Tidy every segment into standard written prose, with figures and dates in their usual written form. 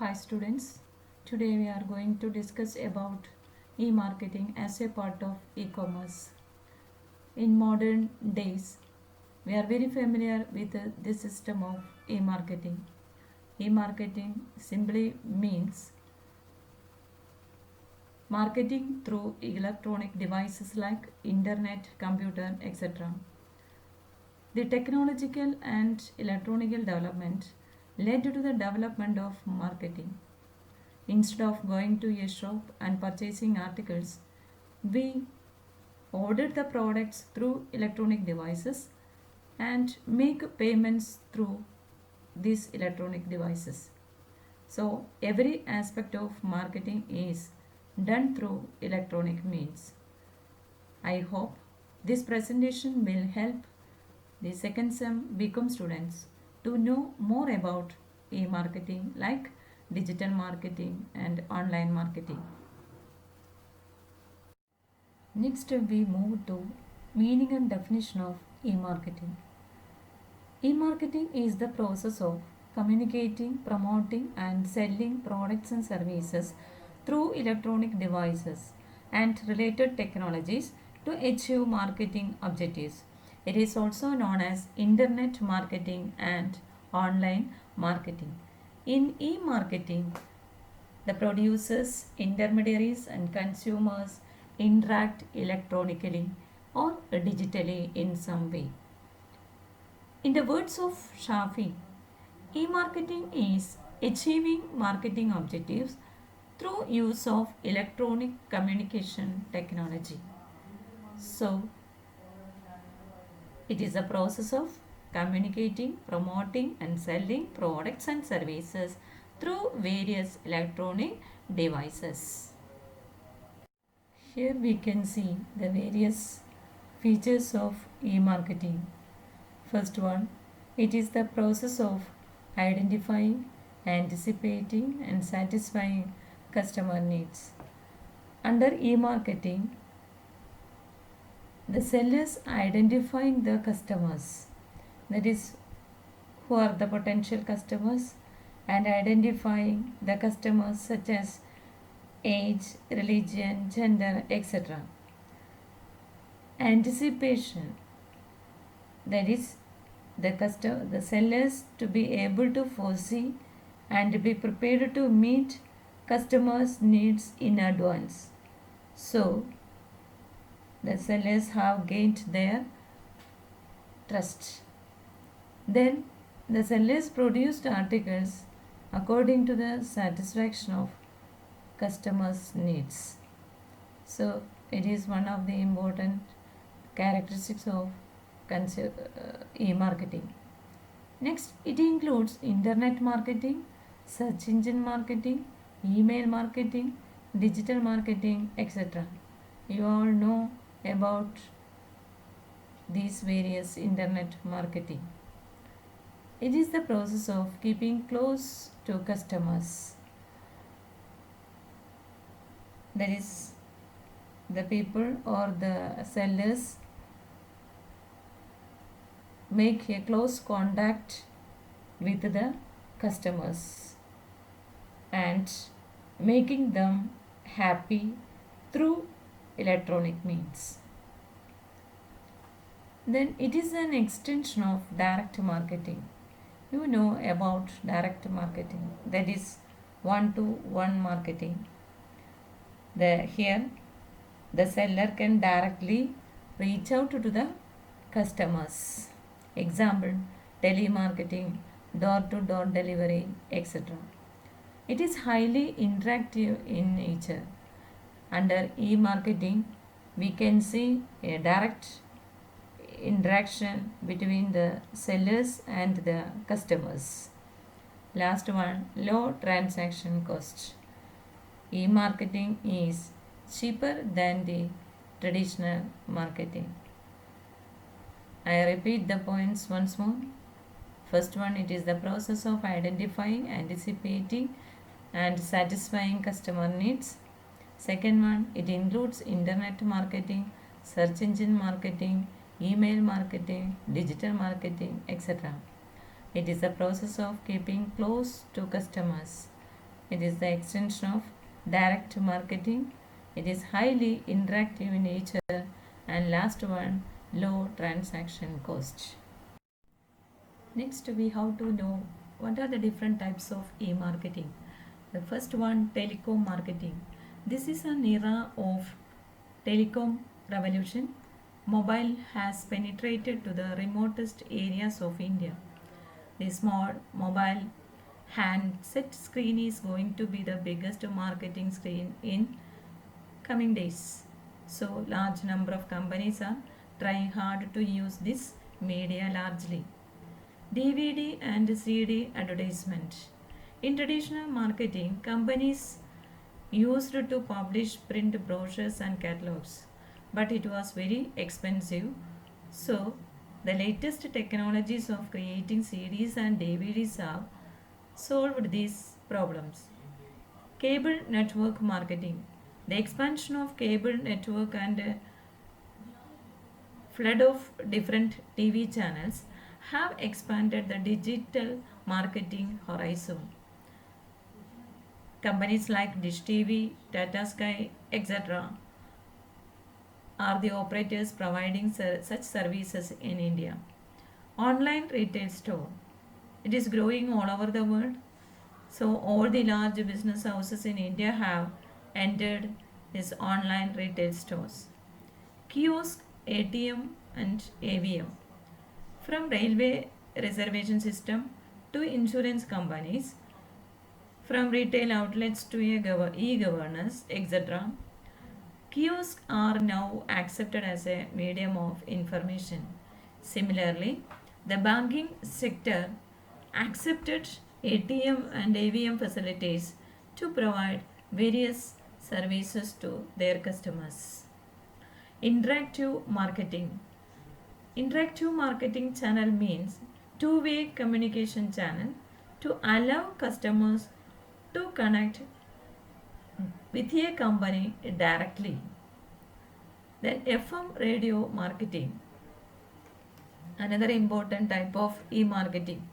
Hi students, today we are going to discuss about e-marketing as a part of e-commerce. In modern days, we are very familiar with this system of e-marketing. E-marketing simply means marketing through electronic devices like internet, computer, etc. The technological and electronic development led to the development of marketing. Instead of going to a shop and purchasing articles, we order the products through electronic devices and make payments through these electronic devices. So, every aspect of marketing is done through electronic means. I hope this presentation will help the second sem BCom students to know more about e-marketing like digital marketing and online marketing. Next, we move to meaning and definition of e-marketing. E-marketing is the process of communicating, promoting, and selling products and services through electronic devices and related technologies to achieve marketing objectives. It is also known as internet marketing and online marketing. In e-marketing, the producers, intermediaries, and consumers interact electronically or digitally in some way. In the words of Shafi, e marketing is achieving marketing objectives through use of electronic communication technology. So, it is a process of communicating, promoting, and selling products and services through various electronic devices. Here we can see the various features of e-marketing. First one, it is the process of identifying, anticipating, and satisfying customer needs. Under e-marketing, the sellers identifying the customers, that is, who are the potential customers, and identifying the customers such as age, religion, gender, etc. Anticipation, that is, the sellers to be able to foresee and be prepared to meet customers' needs in advance. So, the sellers have gained their trust. Then, the sellers produced articles according to the satisfaction of customers' needs. So, it is one of the important characteristics of e-marketing. Next, it includes internet marketing, search engine marketing, email marketing, digital marketing, etc. You all know about these various internet marketing. It is the process of keeping close to customers. That is, the people or the sellers make a close contact with the customers and making them happy through electronic means. Then it is an extension of direct marketing. You know about direct marketing, that is one to one marketing. Here the seller can directly reach out to the customers. Example, telemarketing, door to door delivery, etc. It is highly interactive in nature. Under e-marketing, we can see a direct interaction between the sellers and the customers. Last one, low transaction cost. E-marketing is cheaper than the traditional marketing. I repeat the points once more. First one, it is the process of identifying, anticipating, and satisfying customer needs. Second one, it includes internet marketing, search engine marketing, email marketing, digital marketing, etc. It is the process of keeping close to customers It is the extension of direct marketing. It is highly interactive in nature. And last one, low transaction cost. Next, we have to know what are the different types of e-marketing. The first one, telecom marketing. This is an era of telecom revolution. Mobile has penetrated to the remotest areas of India. The small mobile handset screen is going to be the biggest marketing screen in coming days. So large number of companies are trying hard to use this media largely. DVD and CD advertisement. In traditional marketing, companies used to publish print brochures and catalogs, but it was very expensive. So, the latest technologies of creating CDs and DVDs have solved these problems. Cable network marketing. The expansion of cable network and flood of different TV channels have expanded the digital marketing horizon. Companies like Dish TV, Tata Sky, etc. are the operators providing such services in India. Online retail store. It is growing all over the world. So all the large business houses in India have entered these online retail stores. Kiosk, ATM and AVM. From railway reservation system to insurance companies, from retail outlets to e-governance, etc. Kiosks are now accepted as a medium of information. Similarly, the banking sector accepted ATM and AVM facilities to provide various services to their customers. Interactive marketing. Interactive marketing channel means two-way communication channel to allow customers to connect with a company directly. Then FM radio marketing, another important type of e-marketing.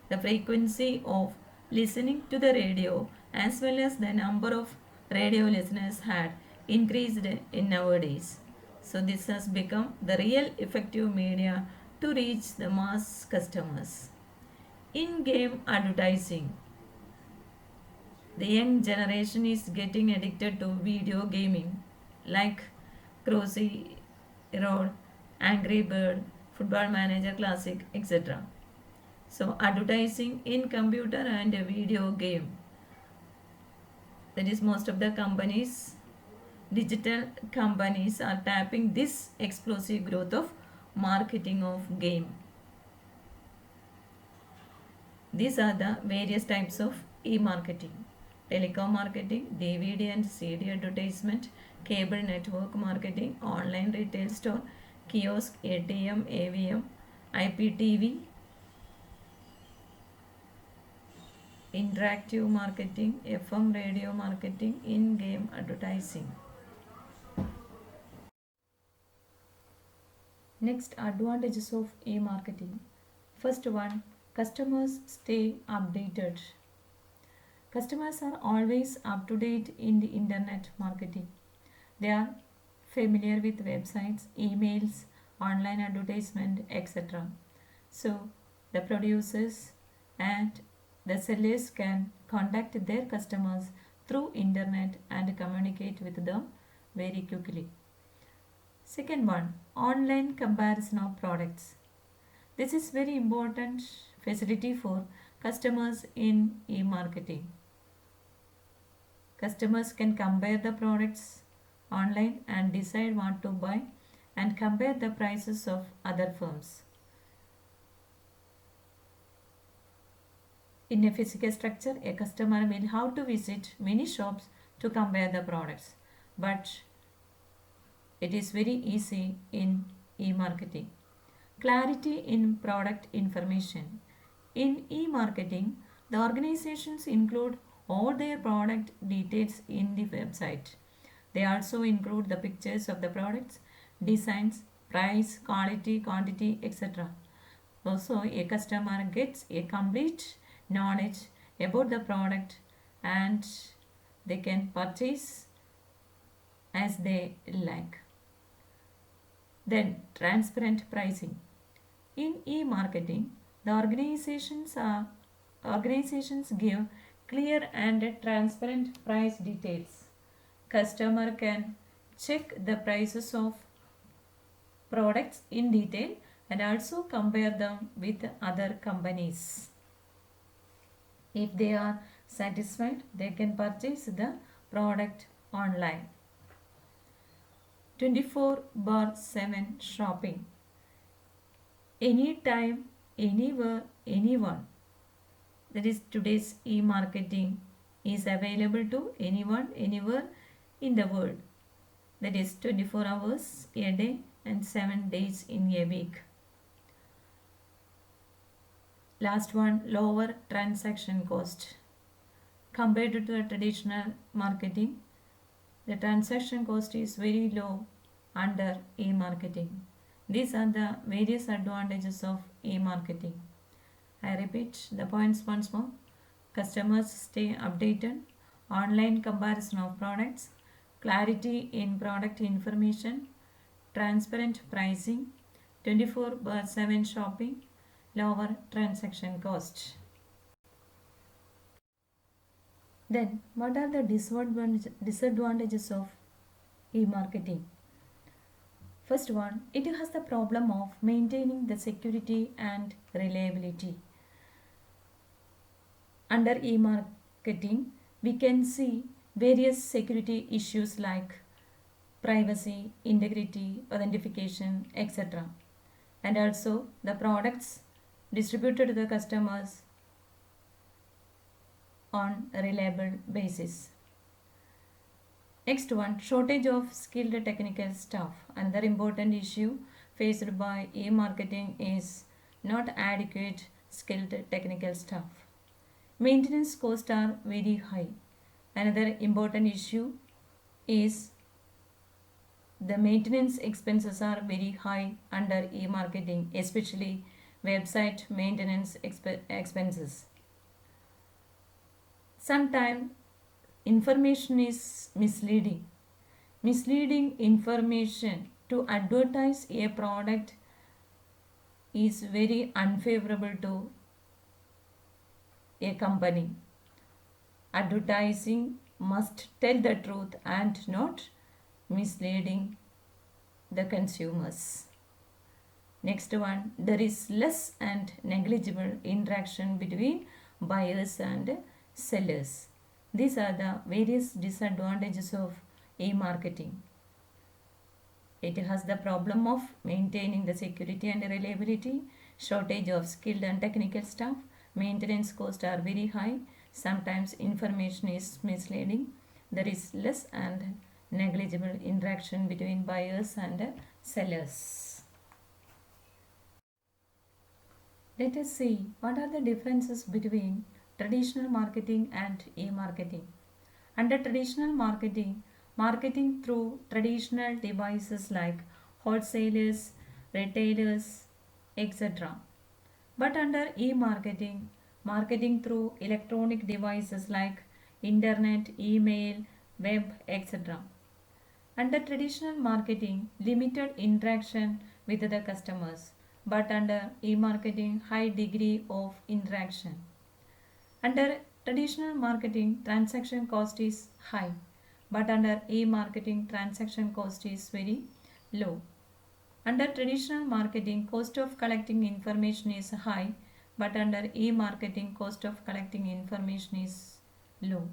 The frequency of listening to the radio as well as the number of radio listeners had increased in nowadays. So this has become the real effective media to reach the mass customers. In-game advertising. The young generation is getting addicted to video gaming like Crossy Road, Angry Bird, Football Manager Classic, etc. So advertising in computer and video game. That is most of the companies, digital companies are tapping this explosive growth of marketing of game. These are the various types of e-marketing. Telecom marketing, DVD and CD advertisement, cable network marketing, online retail store, kiosk, ATM, AVM, IPTV, interactive marketing, FM radio marketing, in-game advertising. Next, advantages of e-marketing. First one, customers stay updated. Customers are always up to date in the internet marketing. They are familiar with websites, emails, online advertisement, etc. So, the producers and the sellers can contact their customers through internet and communicate with them very quickly. Second one, online comparison of products. This is very important facility for customers in e-marketing. Customers can compare the products online and decide what to buy and compare the prices of other firms. In a physical structure, a customer will have to visit many shops to compare the products, but it is very easy in e-marketing. Clarity in product information. In e-marketing, the organizations include all their product details in the website. They also include the pictures of the products, designs, price, quality, quantity, etc. Also, a customer gets a complete knowledge about the product and they can purchase as they like. Then transparent pricing. In e-marketing, the organizations give clear and transparent price details. Customer can check the prices of products in detail and also compare them with other companies. If they are satisfied, they can purchase the product online. 24 bar 7 shopping. Anytime, anywhere, anyone. That is today's e-marketing is available to anyone, anywhere in the world. That is 24 hours a day and 7 days in a week. Last one, lower transaction cost. Compared to the traditional marketing, the transaction cost is very low under e-marketing. These are the various advantages of e-marketing. I repeat the points once more. Customers stay updated, online comparison of products, clarity in product information, transparent pricing, 24/7 shopping, lower transaction cost. Then, what are the disadvantages of e-marketing? First one, it has the problem of maintaining the security and reliability. Under e-marketing, we can see various security issues like privacy, integrity, authentication, etc. And also the products distributed to the customers on a reliable basis. Next one, shortage of skilled technical staff. Another important issue faced by e-marketing is not adequate skilled technical staff. Maintenance costs are very high. Another important issue is the maintenance expenses are very high under e-marketing, especially website maintenance expenses. Sometimes information is misleading. Misleading information to advertise a product is very unfavorable to a company. Advertising must tell the truth and not misleading the consumers. Next one, there is less and negligible interaction between buyers and sellers. These are the various disadvantages of e-marketing. It has the problem of maintaining the security and reliability, shortage of skilled and technical staff, maintenance costs are very high, sometimes information is misleading, there is less and negligible interaction between buyers and sellers. Let us see what are the differences between traditional marketing and e-marketing. Under traditional marketing, marketing through traditional devices like wholesalers, retailers, etc. But under e-marketing, marketing through electronic devices like internet, email, web, etc. Under traditional marketing, limited interaction with the customers, but under e-marketing, high degree of interaction. Under traditional marketing, transaction cost is high, but under e-marketing, transaction cost is very low. Under traditional marketing, cost of collecting information is high, but under e-marketing, cost of collecting information is low.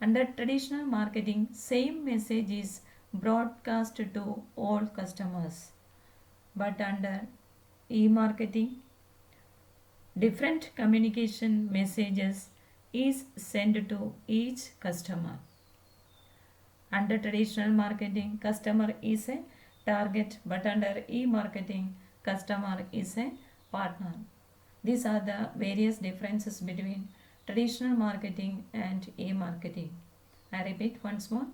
Under traditional marketing, same message is broadcast to all customers, but under e-marketing, different communication messages is sent to each customer. Under traditional marketing, customer is a target, but under e-marketing, customer is a partner. These are the various differences between traditional marketing and e-marketing. I repeat once more.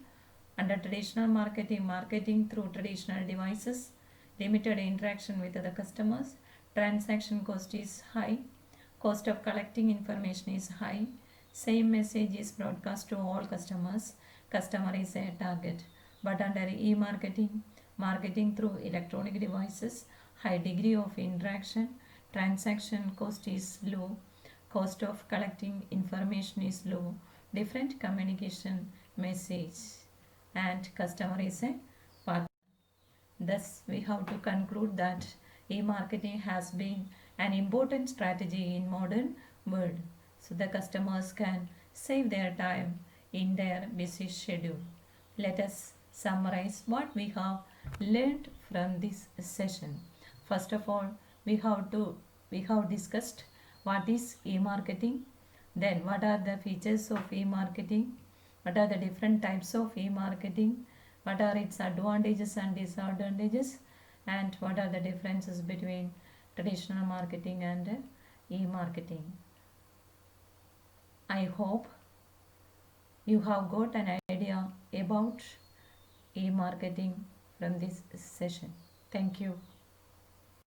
Under traditional marketing, marketing through traditional devices, limited interaction with the customers, transaction cost is high, cost of collecting information is high, Same message is broadcast to all customers. Customer is a target. But under e-marketing, marketing through electronic devices, high degree of interaction, transaction cost is low, cost of collecting information is low, different communication message, and customer is a partner. Thus, we have to conclude that e-marketing has been an important strategy in modern world. So the customers can save their time in their busy schedule. Let us summarize what we have learned from this session. First of all, we have discussed what is e-marketing, then what are the features of e-marketing, what are the different types of e-marketing, what are its advantages and disadvantages, and what are the differences between traditional marketing and e-marketing. I hope you have got an idea about e-marketing from this session. Thank you.